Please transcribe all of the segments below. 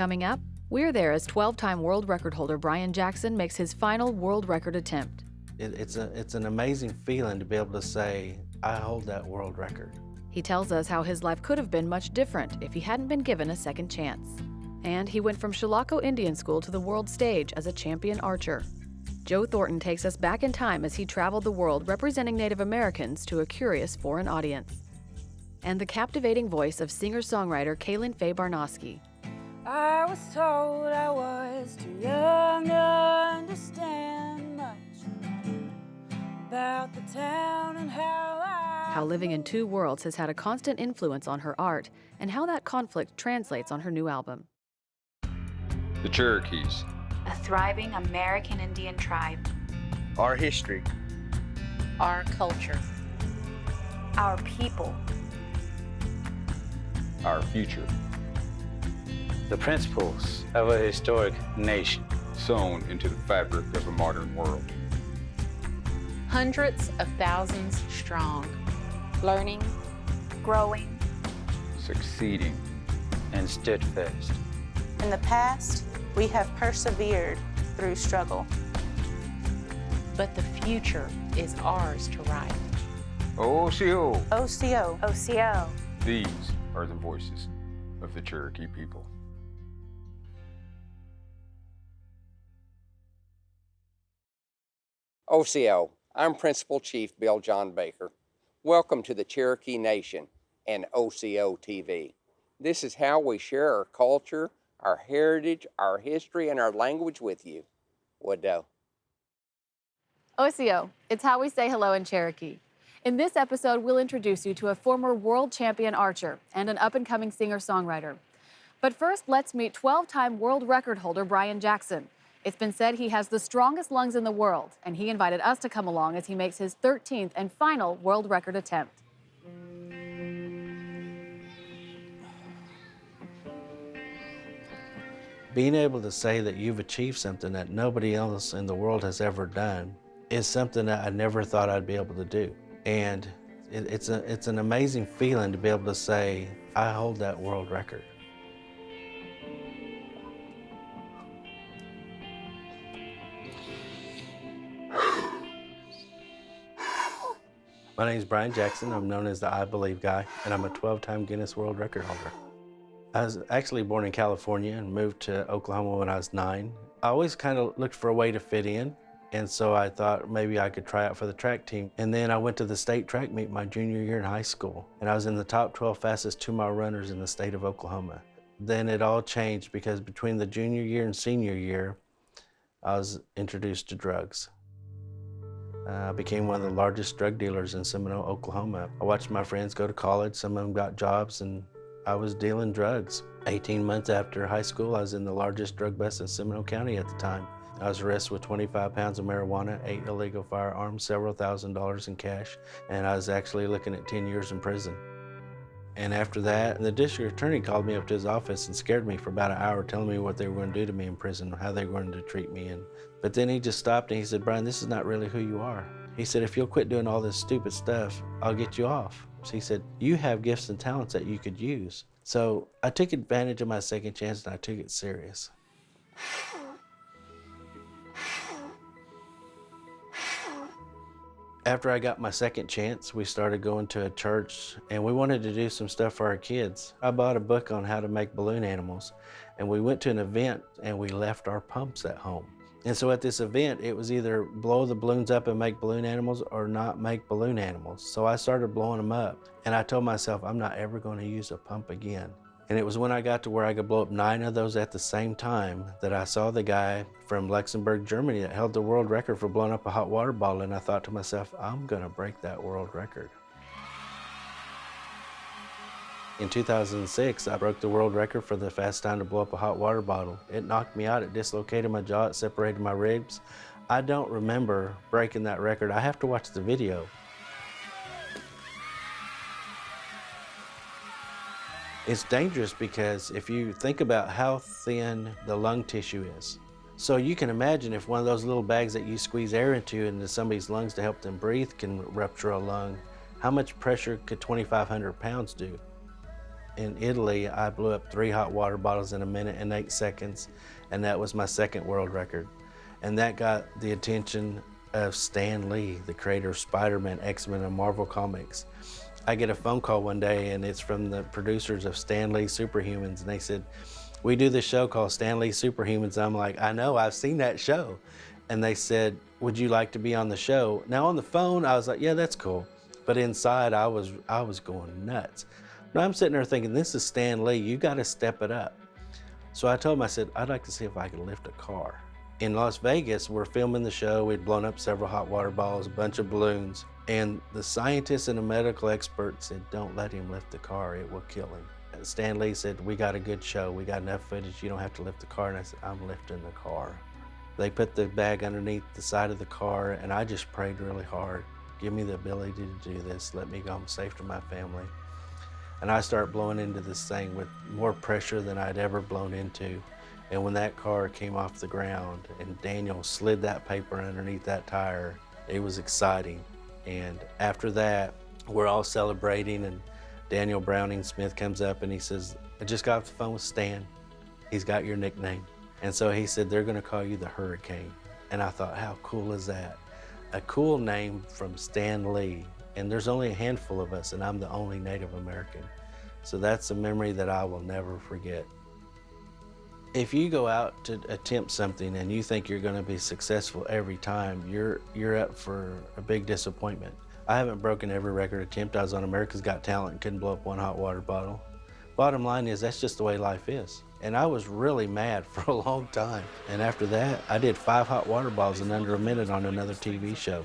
Coming up, we're there as 12-time world record holder Brian Jackson makes his final world record attempt. It's an amazing feeling to be able to say, I hold that world record. He tells us how his life could have been much different if he hadn't been given a second chance. And he went from Chilocco Indian School to the world stage as a champion archer. Joe Thornton takes us back in time as he traveled the world representing Native Americans to a curious foreign audience. And the captivating voice of singer-songwriter Kalyn Fay Barnoski. I was told I was too young to understand much about the town and how living in two worlds has had a constant influence on her art, and how that conflict translates on her new album. The Cherokees. A thriving American Indian tribe. Our history. Our culture. Our people. Our future. The principles of a historic nation. Sewn into the fabric of a modern world. Hundreds of thousands strong. Learning, growing, succeeding, and steadfast. In the past, we have persevered through struggle. But the future is ours to write. Osiyo. Osiyo. Osiyo. These are the voices of the Cherokee people. Osiyo. I'm Principal Chief Bill John Baker. Welcome to the Cherokee Nation and Osiyo TV. This is how we share our culture, our heritage, our history, and our language with you. Wado. Osiyo, it's how we say hello in Cherokee. In this episode, we'll introduce you to a former world champion archer and an up-and-coming singer-songwriter. But first, let's meet 12-time world record holder Brian Jackson. It's been said he has the strongest lungs in the world, and he invited us to come along as he makes his 13th and final world record attempt. Being able to say that you've achieved something that nobody else in the world has ever done is something that I never thought I'd be able to do. And it's an amazing feeling to be able to say, I hold that world record. My name is Brian Jackson. I'm known as the I Believe guy, and I'm a 12-time Guinness World Record holder. I was actually born in California and moved to Oklahoma when I was 9. I always kind of looked for a way to fit in, and so I thought maybe I could try out for the track team. And then I went to the state track meet my junior year in high school, and I was in the top 12 fastest 2-mile runners in the state of Oklahoma. Then it all changed because between the junior year and senior year, I was introduced to drugs. I became one of the largest drug dealers in Seminole, Oklahoma. I watched my friends go to college. Some of them got jobs, and I was dealing drugs. 18 months after high school, I was in the largest drug bust in Seminole County at the time. I was arrested with 25 pounds of marijuana, 8 illegal firearms, several $1,000s in cash, and I was actually looking at 10 years in prison. And after that, the district attorney called me up to his office and scared me for about an hour, telling me what they were going to do to me in prison, how they were going to treat me. But then he just stopped and he said, Brian, this is not really who you are. He said, if you'll quit doing all this stupid stuff, I'll get you off. So he said, you have gifts and talents that you could use. So I took advantage of my second chance and I took it serious. After I got my second chance, we started going to a church and we wanted to do some stuff for our kids. I bought a book on how to make balloon animals, and we went to an event and we left our pumps at home. And so at this event, it was either blow the balloons up and make balloon animals or not make balloon animals. So I started blowing them up, and I told myself I'm not ever going to use a pump again. And it was when I got to where I could blow up 9 of those at the same time that I saw the guy from Luxembourg, Germany that held the world record for blowing up a hot water bottle, and I thought to myself, I'm gonna break that world record. In 2006, I broke the world record for the fastest time to blow up a hot water bottle. It knocked me out, it dislocated my jaw, it separated my ribs. I don't remember breaking that record. I have to watch the video. It's dangerous because if you think about how thin the lung tissue is. So you can imagine if one of those little bags that you squeeze air into somebody's lungs to help them breathe can rupture a lung, how much pressure could 2,500 pounds do? In Italy, I blew up 3 hot water bottles in 1 minute and 8 seconds, and that was my second world record. And that got the attention of Stan Lee, the creator of Spider-Man, X-Men, and Marvel Comics. I get a phone call one day, and it's from the producers of Stan Lee Superhumans, and they said, "We do this show called Stan Lee Superhumans." I'm like, "I know, I've seen that show." And they said, "Would you like to be on the show?" Now on the phone, I was like, "Yeah, that's cool." But inside, I was going nuts. Now I'm sitting there thinking, this is Stan Lee, you gotta step it up. So I told him, I said, "I'd like to see if I could lift a car." In Las Vegas, we're filming the show. We'd blown up several hot water balls, a bunch of balloons, and the scientists and the medical experts said, "Don't let him lift the car, it will kill him." And Stan Lee said, "We got a good show, we got enough footage, you don't have to lift the car." And I said, "I'm lifting the car." They put the bag underneath the side of the car, and I just prayed really hard. Give me the ability to do this, let me go home safe to my family. And I started blowing into this thing with more pressure than I'd ever blown into. And when that car came off the ground and Daniel slid that paper underneath that tire, it was exciting. And after that, we're all celebrating, and Daniel Browning Smith comes up and he says, "I just got off the phone with Stan. He's got your nickname." And so he said, "They're gonna call you the Hurricane." And I thought, how cool is that? A cool name from Stan Lee. And there's only a handful of us, and I'm the only Native American. So that's a memory that I will never forget. If you go out to attempt something and you think you're gonna be successful every time, you're up for a big disappointment. I haven't broken every record attempt. I was on America's Got Talent and couldn't blow up 1 hot water bottle. Bottom line is, that's just the way life is. And I was really mad for a long time. And after that, I did 5 hot water balls in under a minute on another TV show.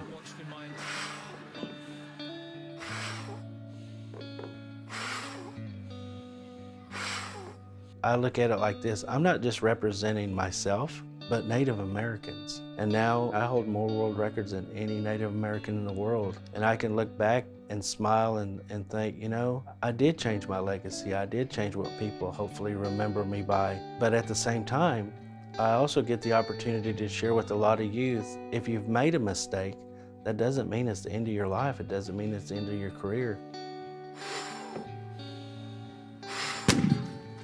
I look at it like this: I'm not just representing myself, but Native Americans. And now I hold more world records than any Native American in the world. And I can look back and smile and think, you know, I did change my legacy. I did change what people hopefully remember me by. But at the same time, I also get the opportunity to share with a lot of youth, if you've made a mistake, that doesn't mean it's the end of your life. It doesn't mean it's the end of your career.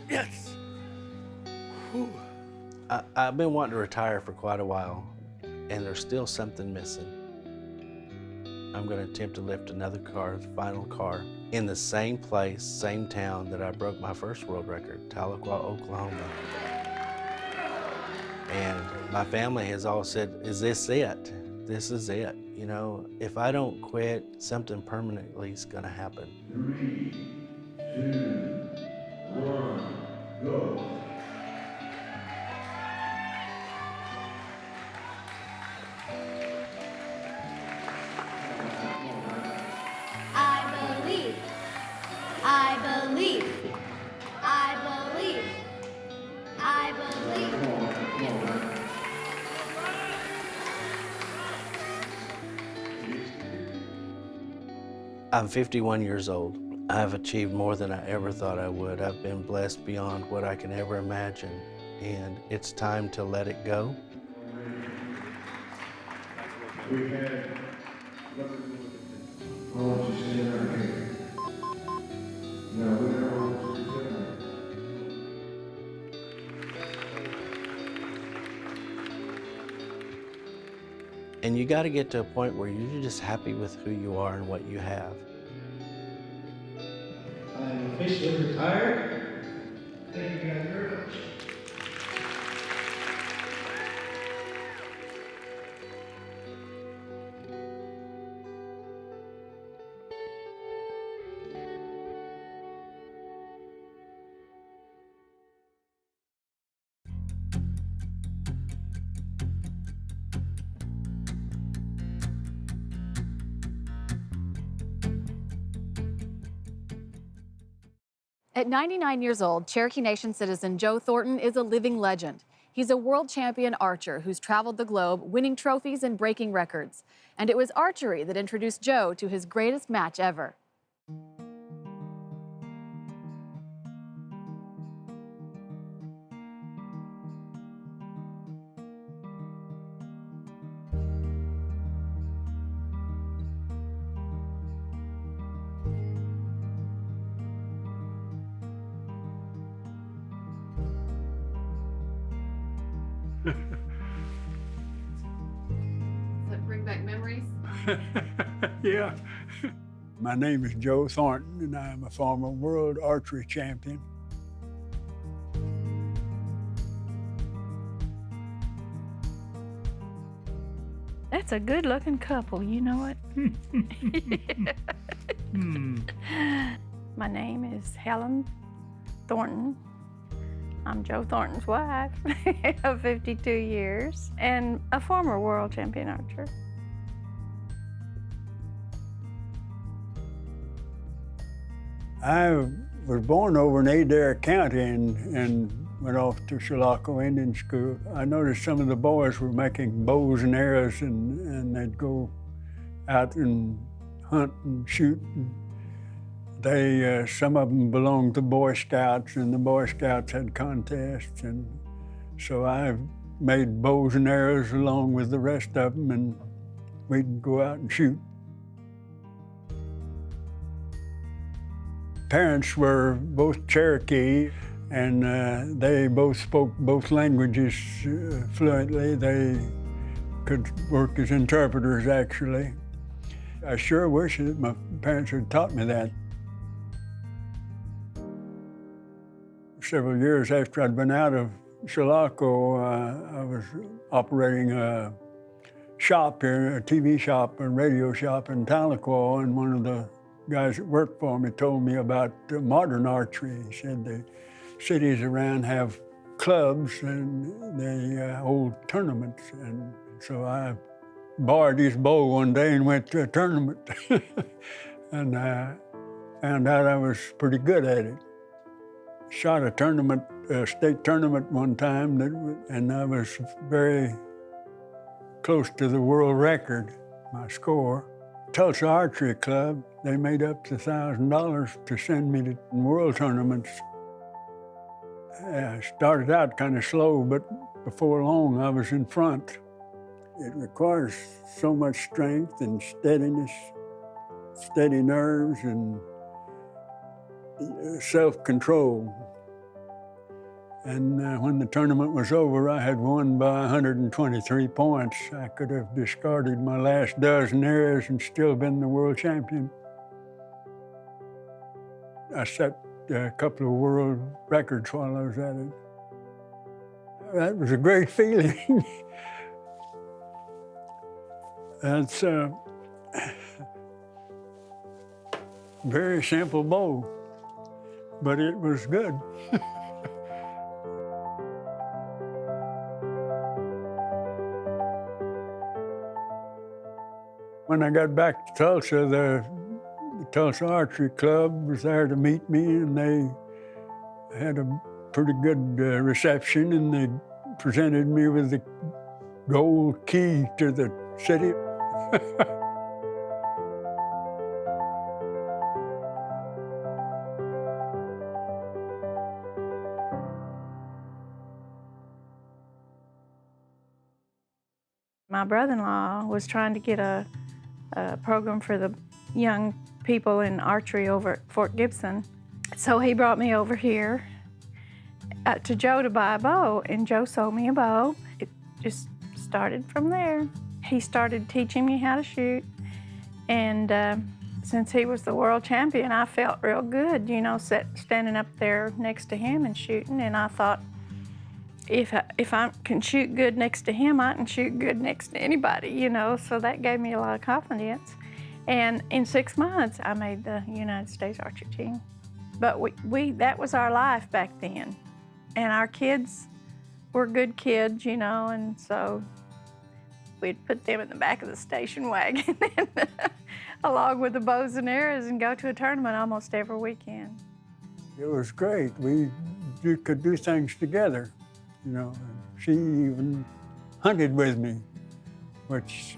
Yes! I've been wanting to retire for quite a while, and there's still something missing. I'm going to attempt to lift another car, the final car, in the same place, same town that I broke my first world record, Tahlequah, Oklahoma. And my family has all said, "Is this it? This is it." You know, if I don't quit, something permanently is going to happen. 3, 2, 1, go. I'm 51 years old. I've achieved more than I ever thought I would. I've been blessed beyond what I can ever imagine, and it's time to let it go. We had, I want you to stand right here. Now, we're going to hold you together. And you got to get to a point where you're just happy with who you are and what you have. I'm officially retired. Thank you guys very much. At 99 years old, Cherokee Nation citizen Joe Thornton is a living legend. He's a world champion archer who's traveled the globe, winning trophies and breaking records. And it was archery that introduced Joe to his greatest match ever. Does that bring back memories? Yeah. My name is Joe Thornton, and I am a former world archery champion. That's a good-looking couple, you know it? My name is Kalyn Thornton. I'm Joe Thornton's wife of 52 years and a former world champion archer. I was born over in Adair County and went off to Chilocco Indian School. I noticed some of the boys were making bows and arrows, and they'd go out and hunt and shoot. They, some of them belonged to Boy Scouts, and the Boy Scouts had contests, and so I made bows and arrows along with the rest of them, and we'd go out and shoot. Parents were both Cherokee, and they both spoke both languages fluently. They could work as interpreters, actually. I sure wish that my parents had taught me that. Several years after I'd been out of Chilocco, I was operating a shop here, a TV shop, a radio shop in Tahlequah, and one of the guys that worked for me told me about modern archery. He said the cities around have clubs and they hold tournaments. And so I borrowed his bow one day and went to a tournament. And I found out I was pretty good at it. Shot a tournament, a state tournament one time, and I was very close to the world record, my score. Tulsa Archery Club, they made up to $1,000 to send me to world tournaments. I started out kind of slow, but before long I was in front. It requires so much strength and steadiness, steady nerves, and self-control. And when the tournament was over, I had won by 123 points. I could have discarded my last dozen arrows and still been the world champion. I set a couple of world records while I was at it. That was a great feeling. That's a very simple bow, but it was good. When I got back to Tulsa, the Tulsa Archery Club was there to meet me, and they had a pretty good reception, and they presented me with the gold key to the city. My brother-in-law was trying to get a program for the young people in archery over at Fort Gibson. So he brought me over here to Joe to buy a bow, and Joe sold me a bow. It just started from there. He started teaching me how to shoot, and since he was the world champion, I felt real good, you know, standing up there next to him and shooting, and I thought, if I can shoot good next to him, I can shoot good next to anybody, you know, so that gave me a lot of confidence. And in 6 months, I made the United States archery team. But that was our life back then. And our kids were good kids, you know, and so we'd put them in the back of the station wagon along with the bows and arrows and go to a tournament almost every weekend. It was great. We could do things together, you know. She even hunted with me, which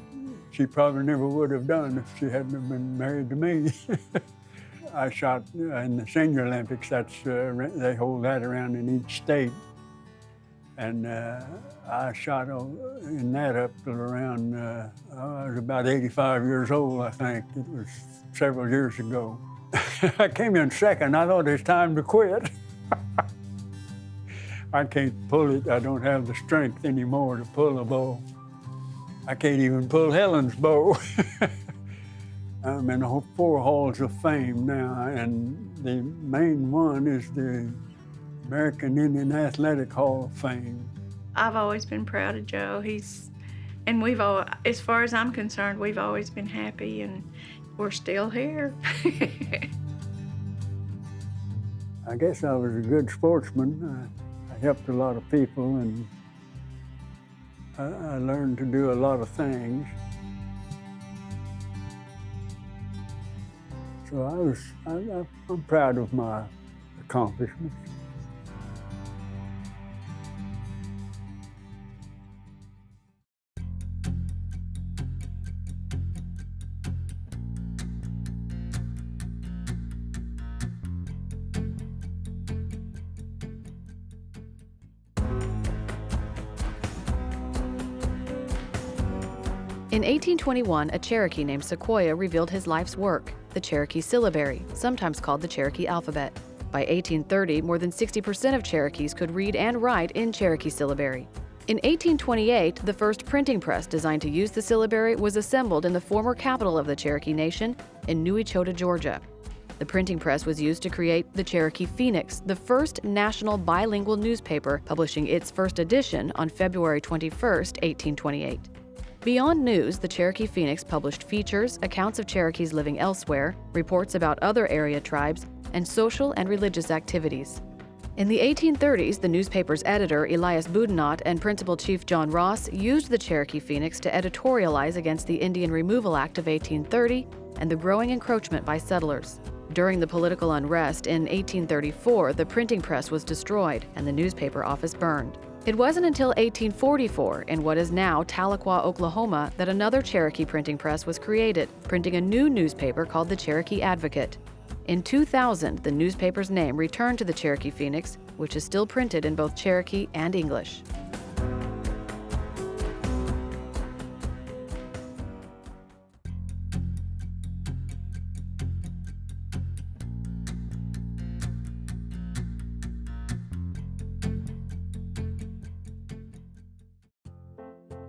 she probably never would have done if she hadn't been married to me. I shot in the Senior Olympics. They hold that around in each state. And I shot in that up till around, I was about 85 years old, I think. It was several years ago. I came in second. I thought it was time to quit. I can't pull it. I don't have the strength anymore to pull a bow. I can't even pull Helen's bow. I'm in 4 halls of fame now, and the main one is the American Indian Athletic Hall of Fame. I've always been proud of Joe. And we've all, as far as I'm concerned, we've always been happy, and we're still here. I guess I was a good sportsman. I helped a lot of people, and I learned to do a lot of things. So I'm proud of my accomplishments. In 1821, a Cherokee named Sequoyah revealed his life's work, the Cherokee syllabary, sometimes called the Cherokee alphabet. By 1830, more than 60% of Cherokees could read and write in Cherokee syllabary. In 1828, the first printing press designed to use the syllabary was assembled in the former capital of the Cherokee Nation in Newechota, Georgia. The printing press was used to create the Cherokee Phoenix, the first national bilingual newspaper, publishing its first edition on February 21, 1828. Beyond news, the Cherokee Phoenix published features, accounts of Cherokees living elsewhere, reports about other area tribes, and social and religious activities. In the 1830s, the newspaper's editor, Elias Boudinot, and Principal Chief John Ross used the Cherokee Phoenix to editorialize against the Indian Removal Act of 1830 and the growing encroachment by settlers. During the political unrest in 1834, the printing press was destroyed and the newspaper office burned. It wasn't until 1844, in what is now Tahlequah, Oklahoma, that another Cherokee printing press was created, printing a new newspaper called the Cherokee Advocate. In 2000, the newspaper's name returned to the Cherokee Phoenix, which is still printed in both Cherokee and English.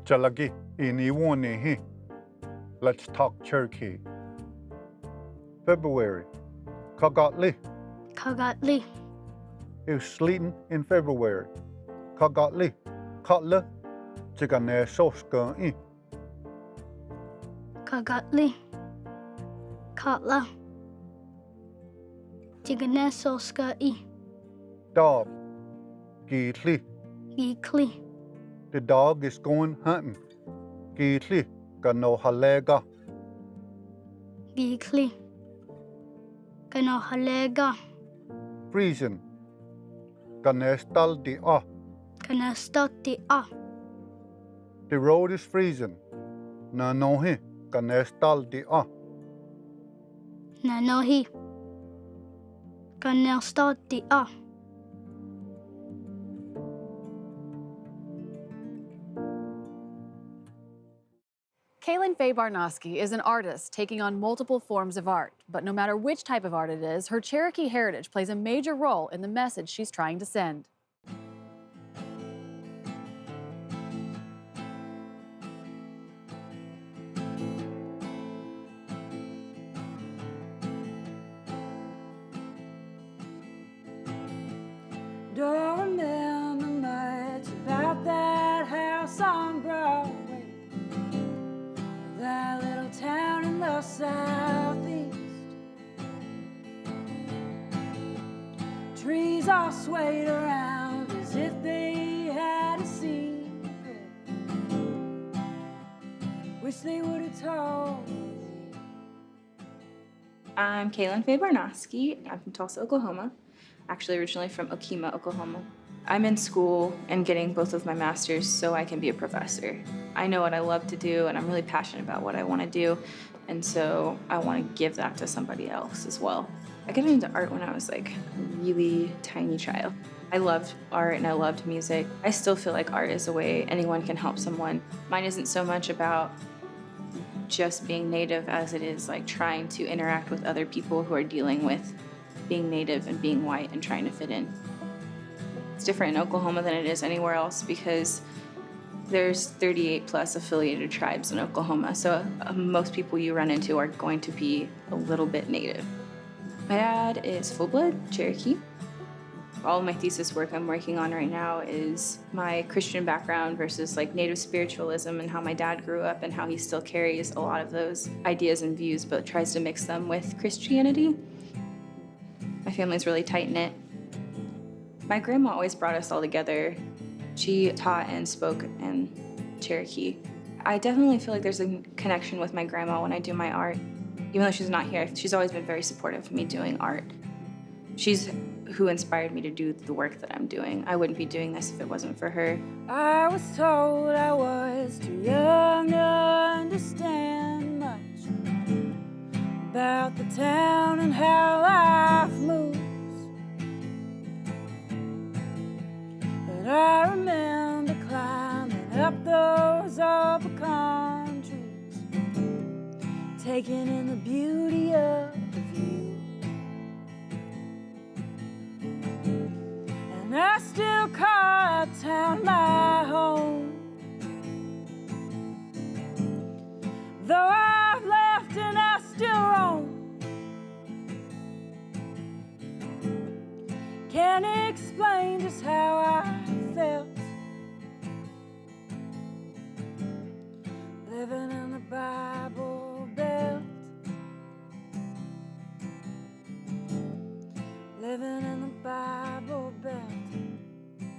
Jalagi iniwone. Let's talk Cherokee. February. Kagatli. Kagatli. It was sleeting in February. Kagatli. Katla. Chigane soska in. Kagatli. Katla. Chigane soska I. Dog. Geetli. Geekli. The dog is going hunting. Geetli. Gano halega. Geekli. Gano halega. Freezing. Ganestal di a. Ganestal di a. The road is freezing. Nanohi. Ganestal di a. Nanohi. Ganestal di a. Kalyn Fay Barnoski is an artist taking on multiple forms of art, but no matter which type of art it is, her Cherokee heritage plays a major role in the message she's trying to send. Don't remember much about that house on Broadway, that little town in the southeast. Trees all swayed around as if they had a secret. Wish they would have told me. I'm Kalyn Fay Barnoski. I'm from Tulsa, Oklahoma. Actually originally from Okemah, Oklahoma. I'm in school and getting both of my masters so I can be a professor. I know what I love to do and I'm really passionate about what I want to do, and so I want to give that to somebody else as well. I got into art when I was like a really tiny child. I loved art and I loved music. I still feel like art is a way anyone can help someone. Mine isn't so much about just being Native as it is like trying to interact with other people who are dealing with being Native and being white and trying to fit in. It's different in Oklahoma than it is anywhere else because there's 38 plus affiliated tribes in Oklahoma, so most people you run into are going to be a little bit Native. My dad is full-blood Cherokee. All of my thesis work I'm working on right now is my Christian background versus like Native spiritualism and how my dad grew up and how he still carries a lot of those ideas and views but tries to mix them with Christianity. My family's really tight-knit. My grandma always brought us all together. She taught and spoke in Cherokee. I definitely feel like there's a connection with my grandma when I do my art. Even though she's not here, she's always been very supportive of me doing art. She's who inspired me to do the work that I'm doing. I wouldn't be doing this if it wasn't for her. I was told I was too young to understand much about the town and how life moves. But I remember climbing up those upper trees, taking in the beauty of the view. And I still call town my home, though I've left and I still roam. Can't explain just how I felt living in the Bible Belt, living in the Bible Belt.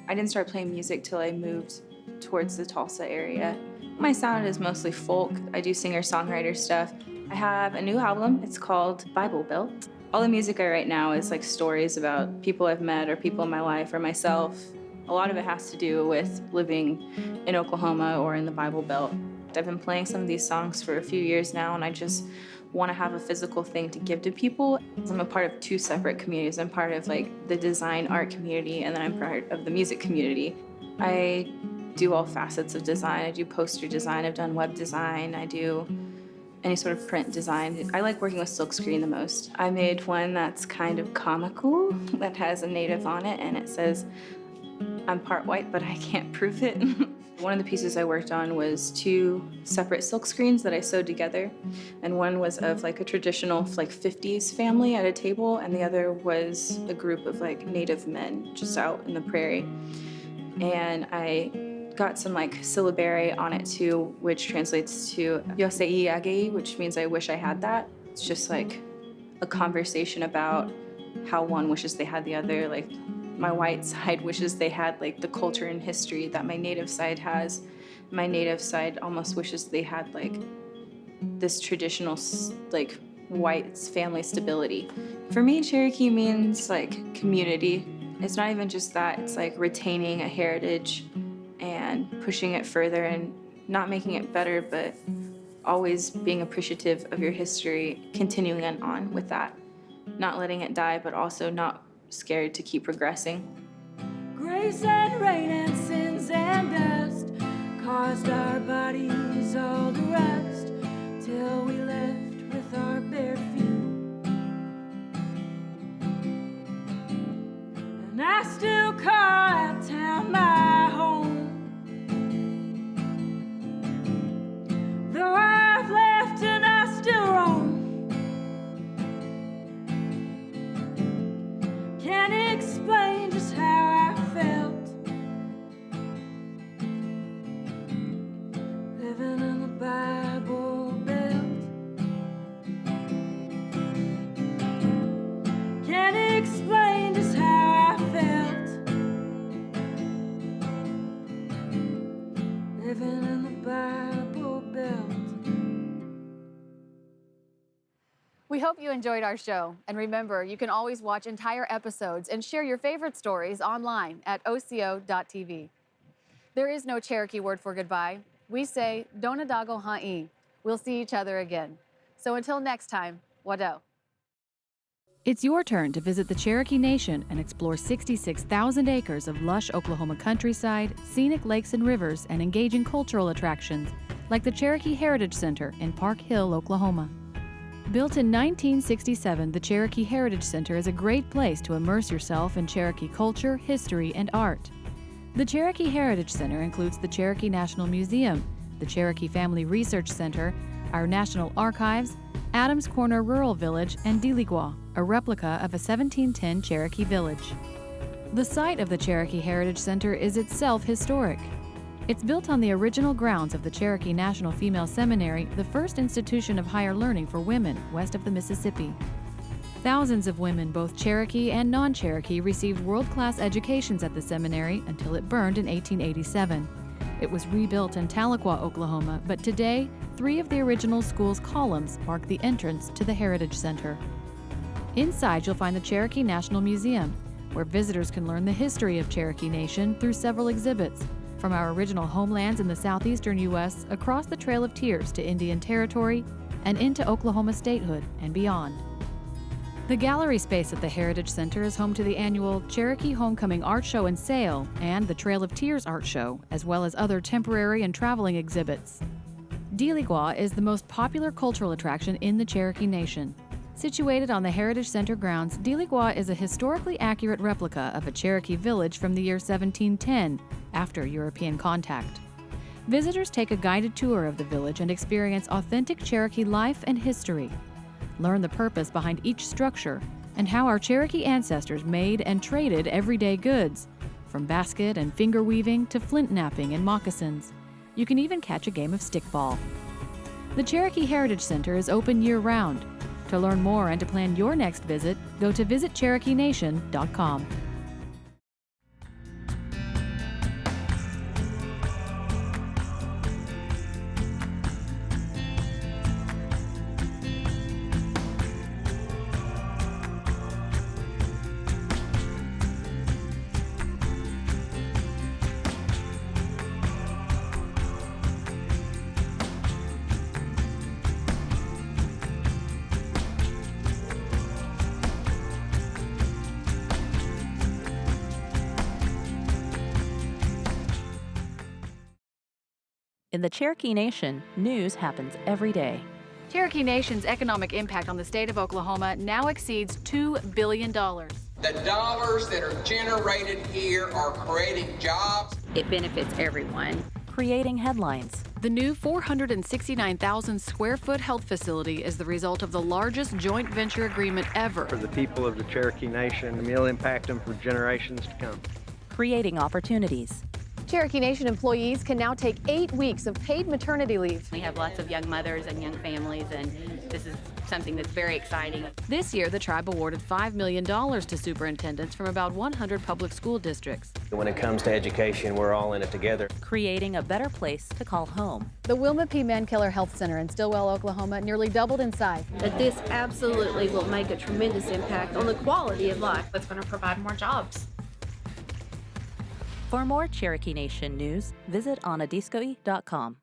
I didn't start playing music till I moved towards the Tulsa area. My sound is mostly folk. I do singer-songwriter stuff. I have a new album. It's called Bible Belt. All the music I write now is like stories about people I've met or people in my life or myself. A lot of it has to do with living in Oklahoma or in the Bible Belt. I've been playing some of these songs for a few years now, and I just want to have a physical thing to give to people. I'm a part of two separate communities. I'm part of like the design art community, and then I'm part of the music community. I do all facets of design. I do poster design, I've done web design, I do any sort of print design. I like working with silkscreen the most. I made one that's kind of comical, that has a native on it, and it says, "I'm part white, but I can't prove it." One of the pieces I worked on was two separate silk screens that I sewed together, and one was of like a traditional like 50s family at a table, and the other was a group of like Native men just out in the prairie. And I got some like syllabary on it too, which translates to Yosei Agei, which means I wish I had that. It's just like a conversation about how one wishes they had the other. Like my white side wishes they had like the culture and history that my Native side has. My Native side almost wishes they had like this traditional like white family stability. For me, Cherokee means like community. It's not even just that, it's like retaining a heritage and pushing it further and not making it better, but always being appreciative of your history, continuing on with that. Not letting it die, but also not scared to keep progressing. Grace and rain and sins and dust caused our bodies all to rust till we left with our bare feet. And I still call our town my home, though I've left and I still roam. Can't explain just how I felt living in the Bible Belt. Can't explain just how I felt living in the Bible Belt. We hope you enjoyed our show. And remember, you can always watch entire episodes and share your favorite stories online at Osio.tv. There is no Cherokee word for goodbye. We say, Donadago ha'i. We'll see each other again. So until next time, wado. It's your turn to visit the Cherokee Nation and explore 66,000 acres of lush Oklahoma countryside, scenic lakes and rivers, and engaging cultural attractions like the Cherokee Heritage Center in Park Hill, Oklahoma. Built in 1967, the Cherokee Heritage Center is a great place to immerse yourself in Cherokee culture, history, and art. The Cherokee Heritage Center includes the Cherokee National Museum, the Cherokee Family Research Center, our National Archives, Adams Corner Rural Village, and Deligua, a replica of a 1710 Cherokee village. The site of the Cherokee Heritage Center is itself historic. It's built on the original grounds of the Cherokee National Female Seminary, the first institution of higher learning for women west of the Mississippi. Thousands of women, both Cherokee and non-Cherokee, received world-class educations at the seminary until it burned in 1887. It was rebuilt in Tahlequah, Oklahoma, but today, 3 of the original school's columns mark the entrance to the Heritage Center. Inside, you'll find the Cherokee National Museum, where visitors can learn the history of Cherokee Nation through several exhibits, from our original homelands in the southeastern U.S. across the Trail of Tears to Indian Territory and into Oklahoma statehood and beyond. The gallery space at the Heritage Center is home to the annual Cherokee Homecoming Art Show and Sale and the Trail of Tears Art Show, as well as other temporary and traveling exhibits. Deligua is the most popular cultural attraction in the Cherokee Nation. Situated on the Heritage Center grounds, Deligua is a historically accurate replica of a Cherokee village from the year 1710, after European contact. Visitors take a guided tour of the village and experience authentic Cherokee life and history. Learn the purpose behind each structure and how our Cherokee ancestors made and traded everyday goods, from basket and finger weaving to flint knapping and moccasins. You can even catch a game of stickball. The Cherokee Heritage Center is open year-round. To learn more and to plan your next visit, go to visitcherokeenation.com. In the Cherokee Nation, news happens every day. Cherokee Nation's economic impact on the state of Oklahoma now exceeds $2 billion. The dollars that are generated here are creating jobs. It benefits everyone. Creating headlines. The new 469,000 square foot health facility is the result of the largest joint venture agreement ever. For the people of the Cherokee Nation, and will impact them for generations to come. Creating opportunities. Cherokee Nation employees can now take 8 weeks of paid maternity leave. We have lots of young mothers and young families, and this is something that's very exciting. This year, the tribe awarded $5 million to superintendents from about 100 public school districts. When it comes to education, we're all in it together. Creating a better place to call home. The Wilma P. Mankeller Health Center in Stillwell, Oklahoma, nearly doubled in size. That this absolutely will make a tremendous impact on the quality of life. It's going to provide more jobs. For more Cherokee Nation news, visit onadiskoe.com.